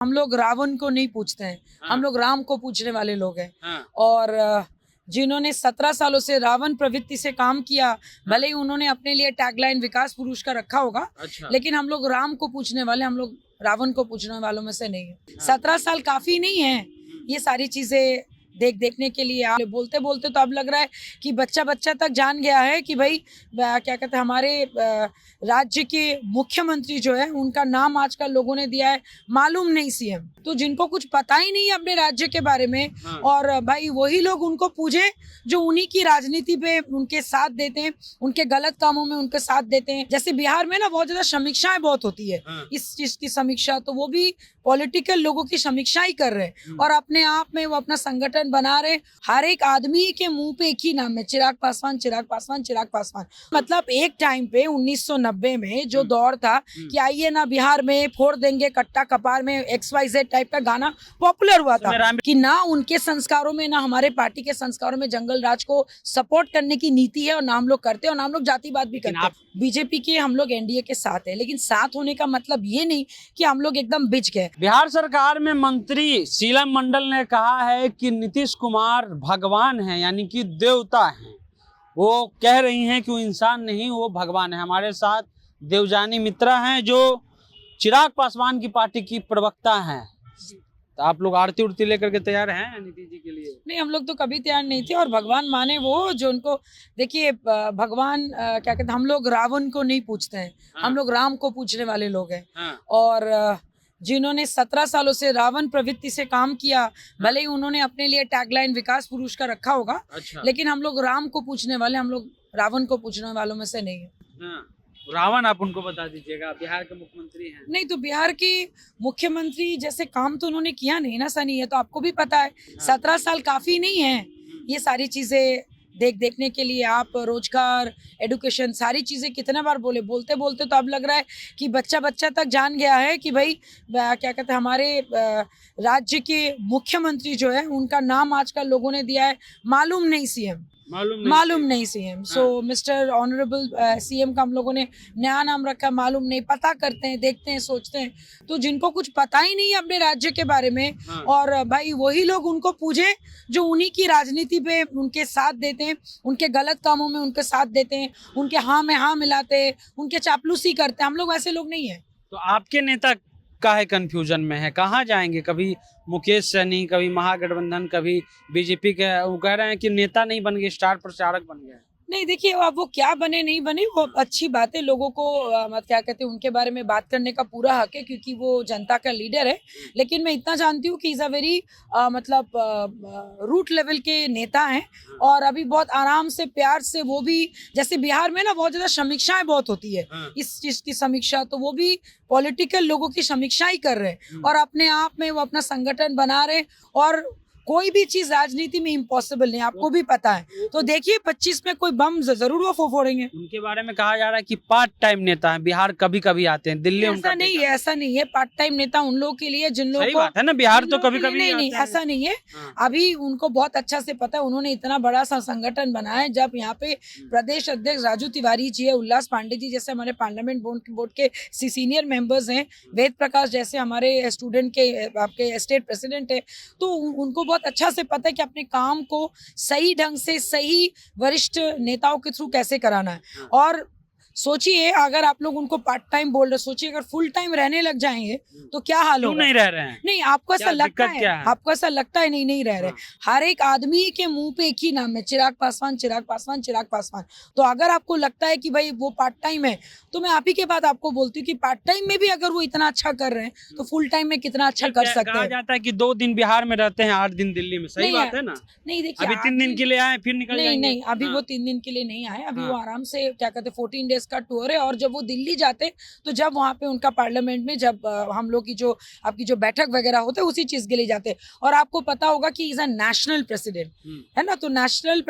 हम लोग रावण को नहीं पूछते हैं। हाँ। हम लोग राम को पूछने वाले लोग हैं। हाँ। और जिन्होंने 17 सालों से रावण प्रवृत्ति से काम किया, भले ही उन्होंने अपने लिए टैगलाइन विकास पुरुष का रखा होगा, अच्छा। लेकिन हम लोग राम को पूछने वाले, हम लोग रावण को पूछने वालों में से नहीं है। हाँ। 17 साल काफी नहीं है ये सारी चीजें देखने के लिए। आप बोलते बोलते तो अब लग रहा है कि बच्चा बच्चा तक जान गया है कि भाई क्या कहते हैं, हमारे राज्य के मुख्यमंत्री जो है उनका नाम आजकल लोगों ने दिया है मालूम नहीं सीएम। तो जिनको कुछ पता ही नहीं है अपने राज्य के बारे में, हाँ। और भाई वही लोग उनको पूजे जो उन्हीं की राजनीति पे उनके साथ देते हैं, उनके गलत कामों में उनके साथ देते हैं। जैसे बिहार में ना बहुत ज्यादा समीक्षाएं बहुत होती है। हाँ। इस चीज की समीक्षा तो वो भी पॉलिटिकल लोगों की समीक्षा ही कर रहे हैं, और अपने आप में वो अपना संगठन बना रहे। हर एक आदमी के मुंह पे एक ही नाम है, चिराग पासवान, चिराग पासवान, चिराग पासवान। मतलब एक टाइम पे 1990 में जो दौर था कि आइए ना बिहार में फोड़ देंगे कट्टा कपार में, XYZ टाइप का गाना पॉपुलर हुआ था कि ना उनके संस्कारों में, ना हमारे पार्टी के संस्कारों में जंगल राज को सपोर्ट करने की नीति है, और नाम लोग करते हैं, और नाम लोग जातिवाद भी करते हैं। बीजेपी के हम लोग एनडीए के साथ है, लेकिन साथ होने का मतलब ये नहीं कि हम लोग एकदम बिच गए। बिहार सरकार में मंत्री शीलम मंडल ने कहा है कि नीतीश कुमार भगवान हैं, यानी कि देवता हैं। वो कह रही हैं कि वो इंसान नहीं, वो भगवान है। हमारे साथ देवजानी मित्रा हैं जो चिराग पासवान की पार्टी की प्रवक्ता हैं। तो आप लोग आरती उड़ती लेकर के तैयार हैं नीतीश जी के लिए? नहीं, हम लोग तो कभी तैयार नहीं थे। और भगवान माने वो जो उनको, देखिए भगवान क्या कहते हैं, हम लोग रावण को नहीं पूछते हैं। हाँ। हम लोग राम को पूछने वाले लोग हैं। हाँ। और जिन्होंने 17 सालों से रावण प्रवृत्ति से काम किया, भले ही उन्होंने अपने लिए टैगलाइन विकास पुरुष का रखा होगा, अच्छा। लेकिन हम लोग राम को पूछने वाले, हम लोग रावण को पूछने वालों में से नहीं है। हाँ। रावण आप उनको बता दीजिएगा, बिहार के मुख्यमंत्री हैं। नहीं, तो बिहार के मुख्यमंत्री जैसे काम तो उन्होंने किया नहीं ना सनी, है तो आपको भी पता है। 17 साल काफी नहीं है ये सारी चीजें देखने के लिए। आप रोजगार, एडुकेशन, सारी चीजें कितने बार बोलते बोलते तो अब लग रहा है कि बच्चा बच्चा तक जान गया है कि भाई क्या कहते हैं, हमारे राज्य के मुख्यमंत्री जो है उनका नाम आजकल लोगों ने दिया है मालूम नहीं सीएम। मालूम नहीं सीएम। सो मिस्टर ऑनरेबल सीएम का हम लोगों ने नया नाम रखा मालूम नहीं। पता करते हैं, देखते हैं, सोचते हैं। तो जिनको कुछ पता ही नहीं है अपने राज्य के बारे में, और भाई वही लोग उनको पूजे जो उन्हीं की राजनीति पे उनके साथ देते हैं, उनके गलत कामों में उनके साथ देते हैं, उनके हाँ में हाँ मिलाते हैं, उनके चापलूसी करते हैं। हम लोग वैसे लोग नहीं है। तो आपके नेता काहे कंफ्यूजन में है, कहाँ जाएंगे? कभी मुकेश सहनी, कभी महागठबंधन, कभी बीजेपी के। वो कह रहे हैं कि नेता नहीं बन गए, स्टार प्रचारक बन गए। नहीं, देखिए अब वो क्या बने नहीं बने वो अच्छी बात है। लोगों को क्या कहते हैं, उनके बारे में बात करने का पूरा हक है, क्योंकि वो जनता का लीडर है। लेकिन मैं इतना जानती हूँ कि इज अ वेरी मतलब रूट लेवल के नेता हैं, और अभी बहुत आराम से, प्यार से, वो भी जैसे बिहार में ना बहुत ज्यादा समीक्षाएं बहुत होती है। इस चीज की समीक्षा तो वो भी पॉलिटिकल लोगों की समीक्षा ही कर रहे हैं, और अपने आप में वो अपना संगठन बना रहे। और कोई भी चीज राजनीति में इम्पॉसिबल नहीं, आपको भी पता है। तो देखिए 25 में कोई बम जरूर वो फोड़ेंगे। उनके बारे में कहा जा रहा है कि पार्ट टाइम नेता है, बिहार कभी कभी आते हैं, दिल्ली ऐसा नहीं है, ऐसा नहीं है। पार्ट टाइम नेता उन लोगों के लिए जिन लोगों को, बात है ना, बिहार तो कभी कभी नहीं, ऐसा नहीं है। अभी उनको बहुत अच्छा से पता है, उन्होंने इतना बड़ा सा संगठन बनाया है। जब यहाँ पे प्रदेश अध्यक्ष राजू तिवारी जी है, उल्लास पांडे जी जैसे हमारे पार्लियामेंट बोर्ड के सीनियर मेंबर्स हैं, वेद प्रकाश जैसे हमारे स्टूडेंट के आपके स्टेट प्रेसिडेंट है, तो उनको बहुत अच्छा से पता है कि अपने काम को सही ढंग से, सही वरिष्ठ नेताओं के थ्रू कैसे कराना है। और सोचिए अगर आप लोग उनको पार्ट टाइम बोल रहे, सोचिए अगर फुल टाइम रहने लग जाएंगे तो क्या हाल होगा। नहीं रह रहे हैं? नहीं, आपको ऐसा लगता है, आपको ऐसा लगता है नहीं रह रहे। हर एक आदमी के मुंह पे एक ही नाम है, चिराग पासवान, चिराग पासवान, चिराग पासवान। तो अगर आपको लगता है कि भाई वो पार्ट टाइम है, तो मैं आप ही के बाद आपको बोलती हूँ कि पार्ट टाइम में भी अगर वो इतना अच्छा कर रहे हैं तो फुल टाइम में कितना अच्छा कर सकते हैं। कहा जाता है कि 2 दिन बिहार में रहते हैं, 8 दिन दिल्ली में। सही बात है ना? नहीं, देखिए अभी 3 दिन के लिए आए, फिर निकल जाएंगे। नहीं, अभी वो 3 दिन के लिए नहीं आए। अभी वो आराम से क्या कहते हैं 14 डेज का टूर है। और जब वो दिल्ली जाते तो जब वहाँ पे उनका पार्लियामेंट में जब हम लोग की जो आपकी जो बैठक वगैरह होते उसी चीज के लिए जाते। और आपको पता होगा कि इज अ नेशनल प्रेसिडेंट है ना, तो नेशनल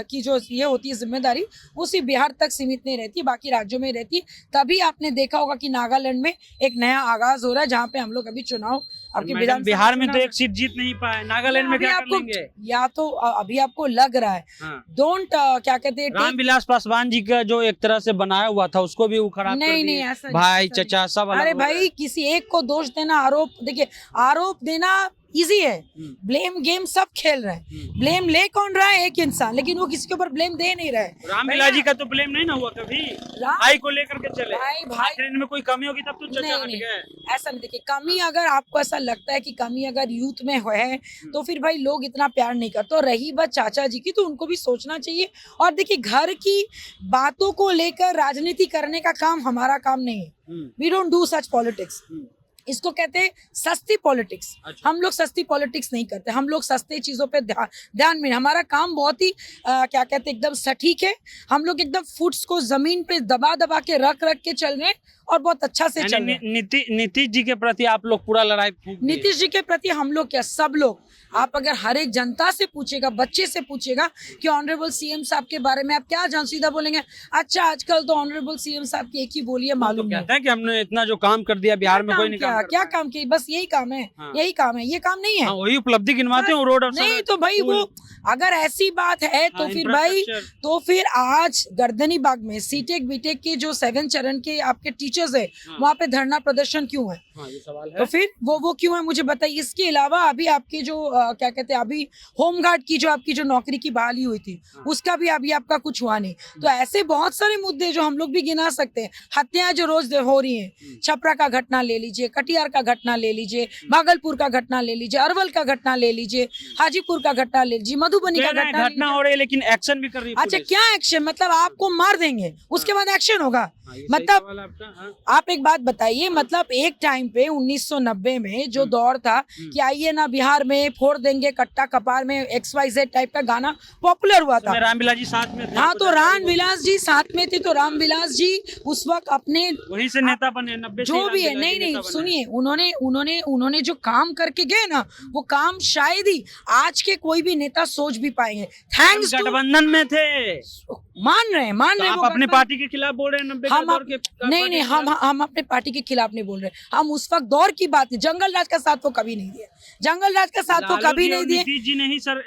की जो ये होती है जिम्मेदारी, वो सिर्फ बिहार तक सीमित नहीं रहती, बाकी राज्यों में रहती। तभी आपने देखा होगा कि नागालैंड में एक नया आगाज हो रहा है, जहाँ पे हम लोग अभी चुनाव आपकी मैडम, विधानसभा बिहार में तो चुनाव एक सीट जीत नहीं पाए, नागालैंड में अभी क्या कर आपको लेंगे? या तो अभी आपको लग रहा है हाँ। डोंट क्या कहते हैं रामविलास पासवान जी का जो एक तरह से बनाया हुआ था उसको भी वो खराब कर नहीं दिए। नहीं ऐसा भाई ऐसा चचा सब अलग अरे हो गए। भाई किसी एक को दोष देना आरोप देखिए आरोप देना इजी है ब्लेम गेम सब खेल रहे हैं ब्लेम ले कौन रहा है एक इंसान लेकिन वो किसी के ऊपर ब्लेम दे नहीं रहे रामविलास जी का तो ब्लेम नहीं ना हुआ कभी, राम- भाई को लेकर के चले भाई आखिर इनमें कोई कमी होगी तब तो चचा हट नहीं गए। ऐसा नहीं देखिए कमी अगर आपको ऐसा लगता है कि कमी अगर यूथ में है तो फिर भाई लोग इतना प्यार नहीं करते और रही बात चाचा जी की तो उनको भी सोचना चाहिए और देखिए घर की बातों को लेकर राजनीति करने का काम हमारा काम नहीं है we don't do such politics इसको कहते हैं सस्ती पॉलिटिक्स अच्छा। हम लोग सस्ती पॉलिटिक्स नहीं करते हम लोग सस्ते चीजों पे ध्यान में हमारा काम बहुत ही क्या कहते हैं एकदम सटीक है हम लोग एकदम फुट्स को जमीन पे दबा दबा के रख के चल रहे हैं और बहुत अच्छा से चल रहे हैं नीतीश जी के प्रति आप लोग पूरा लड़ाई फूंक दिए। नीतीश जी के प्रति हम लोग क्या सब लोग आप अगर हर एक जनता से पूछेगा बच्चे से पूछेगा कि ऑनरेबल सीएम साहब के बारे में आप क्या जान सीधा बोलेंगे अच्छा आजकल तो ऑनरेबल सीएम साहब की एक ही बोली है मालूम तो नहीं कहते हैं कि हमने इतना जो काम कर दिया बिहार में कोई नहीं काम क्या काम किया बस यही काम है हाँ। यही काम है ये काम नहीं है हाँ, वही उपलब्धि गिनवाते हैं रोड नहीं तो भाई वो अगर ऐसी बात है तो हाँ, फिर भाई infrastructure। तो फिर आज गर्दनी बाग में सीटेक बीटेक के जो 7 चरण के आपके टीचर्स है वहाँ पे धरना प्रदर्शन क्यों है ये सवाल है। तो फिर वो क्यों है मुझे बताइए इसके अलावा अभी आपके जो क्या कहते हैं अभी होमगार्ड की जो आपकी जो नौकरी की बहाली हुई थी उसका भी अभी आपका कुछ हुआ नहीं तो ऐसे बहुत सारे मुद्दे जो हम लोग भी गिना सकते हैं हत्याएं जो रोज हो रही हैं छपरा का घटना ले लीजिए कटिहार का घटना ले लीजिए भागलपुर का घटना ले लीजिए अरवल का घटना ले लीजिए हाजीपुर का घटना ले लीजिए मधुबनी का घटना हो रही है लेकिन एक्शन भी कर रही है अच्छा पुलिस। क्या एक्शन मतलब आपको मार देंगे उसके बाद एक्शन होगा ये सही मतलब सवाल है आपका, हाँ। आप एक बात बताइए मतलब एक टाइम पे 1990 में जो दौर था कि आइए ना बिहार में फोड़ देंगे कट्टा कपार में XYZ टाइप का गाना पॉपुलर हुआ था रामविलास जी साथ में थे। हाँ तो रामविलास जी साथ में थे तो रामविलास जी उस वक्त अपने वहीं से नेता बने 90 से जो भी है रामविलास नहीं जी नहीं नेता बने। सुनिए उन्होंने जो काम करके गए ना वो काम शायद ही आज के कोई भी नेता सोच भी पाएंगे थैंक्स टू गठबंधन में थे मान रहे तो आप वो अपने गठबंधन- पार्टी के खिलाफ बोल रहे हैं 90 के हम दौर के नहीं नहीं हम अपने पार्टी के खिलाफ नहीं बोल रहे हम उस वक्त दौर की बात नहीं जंगल राज का साथ वो कभी नहीं दिया जंगल राज का साथ वो कभी नहीं दिए नीतीश जी ने ही सर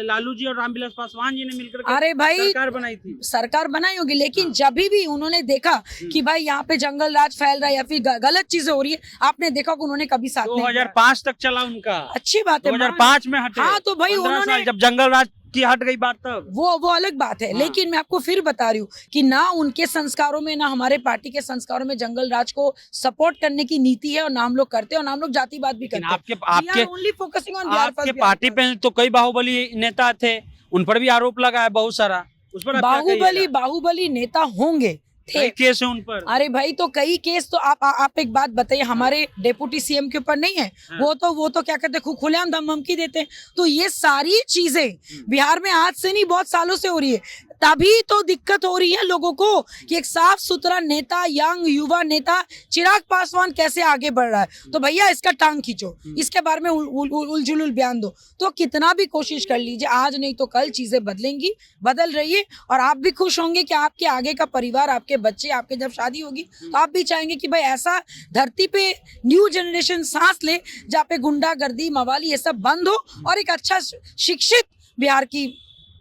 लालू जी और रामविलास पासवान जी ने मिलकर के अरे भाई सरकार बनाई थी। सरकार बनाई होगी लेकिन जब भी उन्होंने देखा कि भाई यहाँ पे जंगल राज फैल रहा है या फिर गलत चीजें हो रही है आपने देखा कि उन्होंने कभी साथ नहीं दिया। 2005 तक चला उनका, अच्छी बात है 2005 में हटे। हाँ तो भाई 15 उन्होंने साल जब जंगल राज की हट गई बात तब वो अलग बात है लेकिन मैं आपको फिर बता रही हूँ कि ना उनके संस्कारों में ना हमारे पार्टी के संस्कारों में जंगल राज को सपोर्ट करने की नीति है और ना हम लोग करते हैं और ना हम लोग जातिवाद भी करते हैं आपके ओनली फोकसिंग ऑन आपके पार्टी पे तो कई बाहुबली नेता थे उन पर भी आरोप लगा है बहुत सारा उस पर आप क्या कहिएगा? बाहुबली नेता होंगे थे कई केस है उन पर। अरे भाई तो कई केस तो आप एक बात बताइए हमारे डेप्यूटी सीएम के ऊपर नहीं है वो तो क्या कहते हैं खुलेआम धमकी देते हैं तो ये सारी चीजें बिहार में आज से नहीं बहुत सालों से हो रही है तभी तो दिक्कत हो रही है लोगों को कि एक साफ सुथरा नेता यंग युवा नेता चिराग पासवान कैसे आगे बढ़ रहा है तो भैया इसका टांग खींचो इसके बारे में उलझुल बयान दो तो कितना भी कोशिश कर लीजिए आज नहीं तो कल चीजें बदलेंगी बदल रही है और आप भी खुश होंगे कि आपके आगे का परिवार आपके बच्चे आपके जब शादी होगी तो आप भी चाहेंगे कि भाई ऐसा धरती पे न्यू जनरेशन सांस ले जहाँ पे गुंडागर्दी मवाली ये सब बंद हो और एक अच्छा शिक्षित बिहार की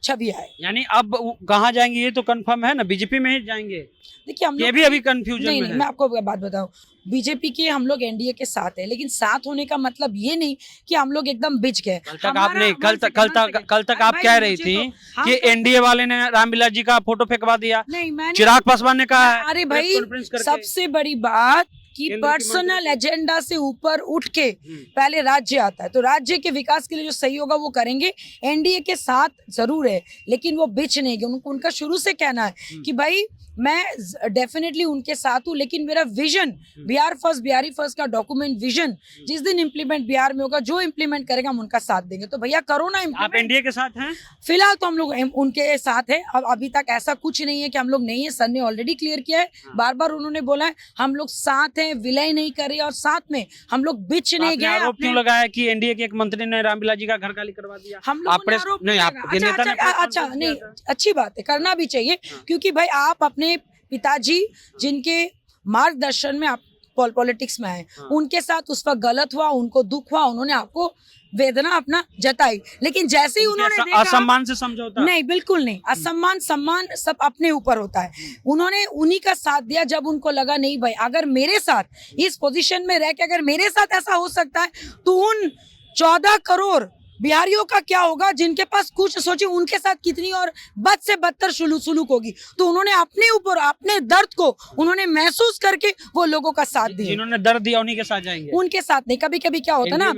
छवि आए। यानी अब कहाँ जाएंगे ये तो कंफर्म है ना, बीजेपी में ही जाएंगे? देखिए हम ये भी अभी कंफ्यूजन नहीं में है। मैं आपको बात बताऊं बीजेपी के हम लोग एनडीए के साथ है लेकिन साथ होने का मतलब ये नहीं कि हम लोग एकदम बिछ गए। कल तक आप कह रही थी कि एनडीए वाले ने रामविलास जी का फोटो फेंकवा दिया, नहीं मैंने चिराग पासवान ने कहा है। अरे भाई सबसे बड़ी बात कि पर्सनल एजेंडा से ऊपर उठ के पहले राज्य आता है तो राज्य के विकास के लिए जो सही होगा वो करेंगे। एनडीए के साथ जरूर है लेकिन वो बिच नहीं गए उनका शुरू से कहना है कि भाई मैं डेफिनेटली उनके साथ हूँ लेकिन मेरा vision Bihar first Bihari first का डॉक्यूमेंट विजन जिस दिन इम्प्लीमेंट बिहार में होगा जो इम्प्लीमेंट करेगा हम उनका साथ देंगे। तो भैया करो ना आप एनडीए के साथ हैं? फिलहाल तो हम लोग उनके साथ है। अब अभी तक ऐसा कुछ नहीं है कि हम लोग नहीं है, सर ने ऑलरेडी क्लियर किया है, बार बार उन्होंने बोला है हम लोग साथ हैं, विलय नहीं कर रहे और साथ में हम लोग बिच नहीं गए। आरोप क्यों लगाया कि एनडीए के एक मंत्री ने रामविलास जी का घर खाली करवा दिया? हम लोग नहीं, आपके नेता ने अच्छा नहीं अच्छी बात है, करना भी चाहिए क्योंकि भाई आप अपने पिताजी जिनके मार्गदर्शन में आप पॉलिटिक्स में आए, उनके साथ उस वक्त गलत हुआ, उनको दुख हुआ, उन्होंने आपको वेदना अपना जताई, लेकिन जैसे ही उन्होंने देखा, असम्मान से समझौता नहीं, बिल्कुल नहीं, असम्मान सम्मान सब अपने ऊपर होता है। उन्होंने उन्हीं का साथ दिया जब उनको लगा नहीं भाई अगर मेरे साथ इस पोजीशन में रह के अगर मेरे साथ ऐसा हो सकता है तो उन 14 करोड़ बिहारियों का क्या होगा जिनके पास कुछ सोचिए उनके साथ कितनी और बद से बदतर सुलूक होगी। तो उन्होंने अपने ऊपर अपने दर्द को उन्होंने महसूस करके वो लोगों का साथ दिया, जिन्होंने दर्द दिया उन्हीं के साथ जाएंगे, उनके साथ नहीं। कभी कभी क्या होता है ना,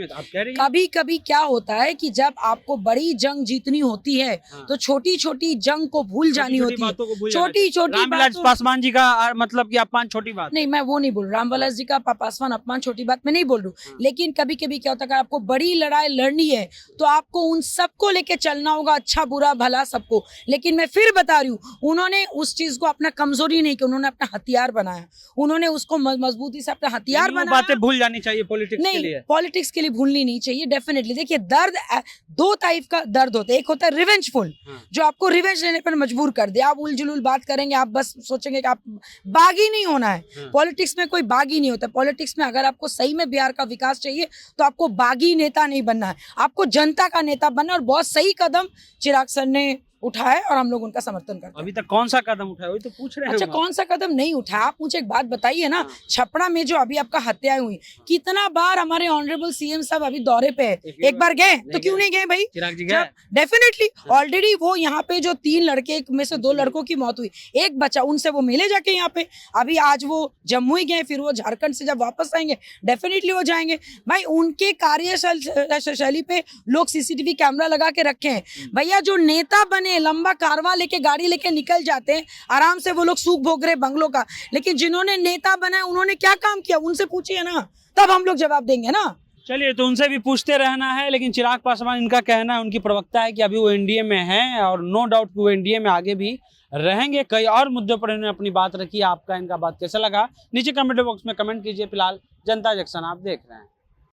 कभी कभी क्या होता है कि जब आपको बड़ी जंग जीतनी होती है तो छोटी छोटी जंग को भूल जानी होती है, छोटी छोटी। रामविलास पासवान जी का मतलब कि अपमान छोटी बात नहीं, मैं वो नहीं बोल रहा, रामविलास जी का पासवान अपमान छोटी बात मैं नहीं बोल रही हूँ, लेकिन कभी कभी क्या होता है आपको बड़ी लड़ाई लड़नी है तो आपको उन सबको लेके चलना होगा, अच्छा बुरा भला सबको। लेकिन मैं फिर बता रही हूँ, उन्होंने उस चीज को अपना कमजोरी नहीं किया, उन्होंने अपना हथियार बनाया, उन्होंने उसको मजबूती से अपना हथियार बनाया। बातें भूल जानी चाहिए पॉलिटिक्स के लिए, पॉलिटिक्स के लिए भूलनी नहीं चाहिए डेफिनेटली। देखिए दर्द दो टाइप का दर्द होता है, एक होता है रिवेंजफुल जो आपको रिवेंज लेने पर मजबूर कर दे, आप उलझुल बात करेंगे, आप बस सोचेंगे कि आप बागी नहीं होना है। पॉलिटिक्स में कोई बागी नहीं होता, पॉलिटिक्स में अगर आपको सही में बिहार का विकास चाहिए तो आपको बागी नेता नहीं बनना है, आपको जनता का नेता बनना। और बहुत सही कदम चिराग सर ने उठाए और हम लोग उनका समर्थन करते हैं। अभी तक कौन सा कदम उठाया वही तो पूछ रहे हैं। अच्छा, कौन सा कदम नहीं उठाया? आप मुझे एक बात बताइए ना, छपरा में जो अभी आपका हत्याएं हुई, कितना बार हमारे ऑनरेबल सीएम साहब अभी दौरे पे है, एक बार गए तो क्यों नहीं गए भाई? डेफिनेटली ऑलरेडी वो यहाँ पे जो 3 लड़के में से 2 लड़कों की मौत हुई, एक बचा, उनसे वो मिले जाके यहाँ पे। अभी आज वो जम्मू ही गए, फिर वो झारखंड से जब वापस आएंगे डेफिनेटली वो जाएंगे भाई। उनके कार्यशैली पे लोग सीसीटीवी कैमरा लगा के रखे हैं भैया। जो नेता बने लंबा कारवा लेके गाड़ी लेके निकल जाते हैं, आराम से वो लोग सुख भोग रहे बंगलों का, लेकिन जिन्होंने नेता बनाया उन्होंने क्या काम किया उनसे पूछिए ना, तब हम लोग जवाब देंगे ना। चलिए, तो उनसे भी पूछते रहना है। लेकिन चिराग पासवान, इनका कहना है, उनकी प्रवक्ता है कि अभी वो एनडीए में हैं और नो डाउट वो एनडीए में आगे भी रहेंगे। कई और मुद्दों पर इन्होंने अपनी बात रखी। आपका इनका बात कैसा लगा नीचे कमेंट बॉक्स में कमेंट कीजिए। फिलहाल जनता जंक्शन आप देख रहे हैं।